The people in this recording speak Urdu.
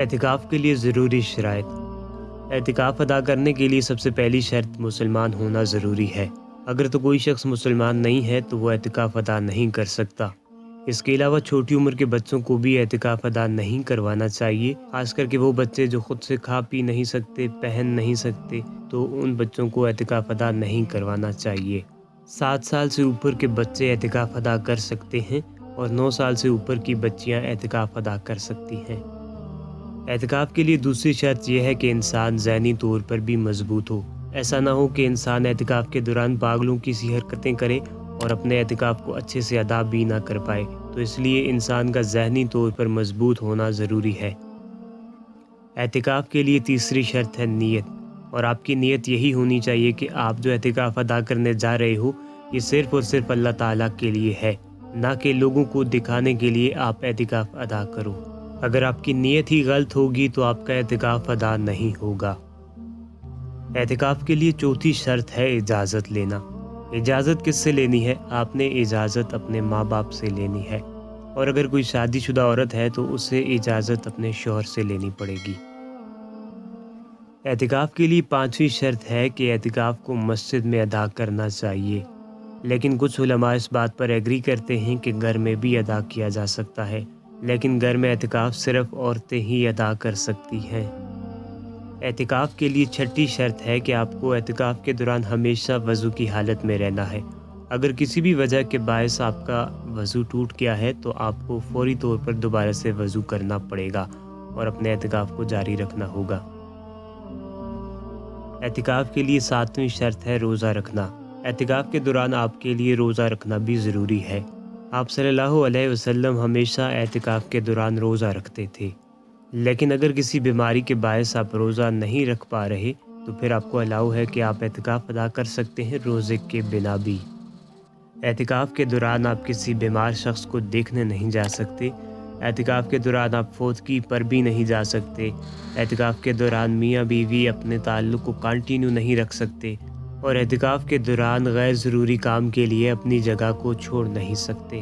اعتکاف کے لیے ضروری شرائط۔ اعتکاف ادا کرنے کے لیے سب سے پہلی شرط مسلمان ہونا ضروری ہے۔ اگر تو کوئی شخص مسلمان نہیں ہے تو وہ اعتکاف ادا نہیں کر سکتا۔ اس کے علاوہ چھوٹی عمر کے بچوں کو بھی اعتکاف ادا نہیں کروانا چاہیے، خاص کر کے وہ بچے جو خود سے کھا پی نہیں سکتے، پہن نہیں سکتے، تو ان بچوں کو اعتکاف ادا نہیں کروانا چاہیے۔ 7 سال سے اوپر کے بچے اعتکاف ادا کر سکتے ہیں اور 9 سال سے اوپر کی بچیاں اعتکاف ادا کر سکتی ہیں۔ اعتکاف کے لیے دوسری شرط یہ ہے کہ انسان ذہنی طور پر بھی مضبوط ہو۔ ایسا نہ ہو کہ انسان اعتکاف کے دوران پاگلوں کی سی حرکتیں کرے اور اپنے اعتکاف کو اچھے سے ادا بھی نہ کر پائے، تو اس لیے انسان کا ذہنی طور پر مضبوط ہونا ضروری ہے۔ اعتکاف کے لیے تیسری شرط ہے نیت، اور آپ کی نیت یہی ہونی چاہیے کہ آپ جو اعتکاف ادا کرنے جا رہے ہو یہ صرف اور صرف اللہ تعالیٰ کے لیے ہے، نہ کہ لوگوں کو دکھانے کے لیے آپ اعتکاف ادا کرو۔ اگر آپ کی نیت ہی غلط ہوگی تو آپ کا اعتکاف ادا نہیں ہوگا۔ اعتکاف کے لیے چوتھی شرط ہے اجازت لینا۔ اجازت کس سے لینی ہے؟ آپ نے اجازت اپنے ماں باپ سے لینی ہے، اور اگر کوئی شادی شدہ عورت ہے تو اسے اجازت اپنے شوہر سے لینی پڑے گی۔ اعتکاف کے لیے پانچویں شرط ہے کہ اعتکاف کو مسجد میں ادا کرنا چاہیے، لیکن کچھ علماء اس بات پر ایگری کرتے ہیں کہ گھر میں بھی ادا کیا جا سکتا ہے، لیکن گھر میں اعتکاف صرف عورتیں ہی ادا کر سکتی ہیں۔ اعتکاف کے لیے چھٹی شرط ہے کہ آپ کو اعتکاف کے دوران ہمیشہ وضو کی حالت میں رہنا ہے۔ اگر کسی بھی وجہ کے باعث آپ کا وضو ٹوٹ گیا ہے تو آپ کو فوری طور پر دوبارہ سے وضو کرنا پڑے گا اور اپنے اعتکاف کو جاری رکھنا ہوگا۔ اعتکاف کے لیے ساتویں شرط ہے روزہ رکھنا۔ اعتکاف کے دوران آپ کے لیے روزہ رکھنا بھی ضروری ہے۔ آپ صلی اللہ علیہ وسلم ہمیشہ اعتکاف کے دوران روزہ رکھتے تھے، لیکن اگر کسی بیماری کے باعث آپ روزہ نہیں رکھ پا رہے تو پھر آپ کو الاؤ ہے کہ آپ اعتکاف ادا کر سکتے ہیں روزے کے بنا بھی۔ اعتکاف کے دوران آپ کسی بیمار شخص کو دیکھنے نہیں جا سکتے۔ اعتکاف کے دوران آپ فوتگی پر بھی نہیں جا سکتے۔ اعتکاف کے دوران میاں بیوی اپنے تعلق کو کنٹینیو نہیں رکھ سکتے، اور اعتکاف کے دوران غیر ضروری کام کے لیے اپنی جگہ کو چھوڑ نہیں سکتے۔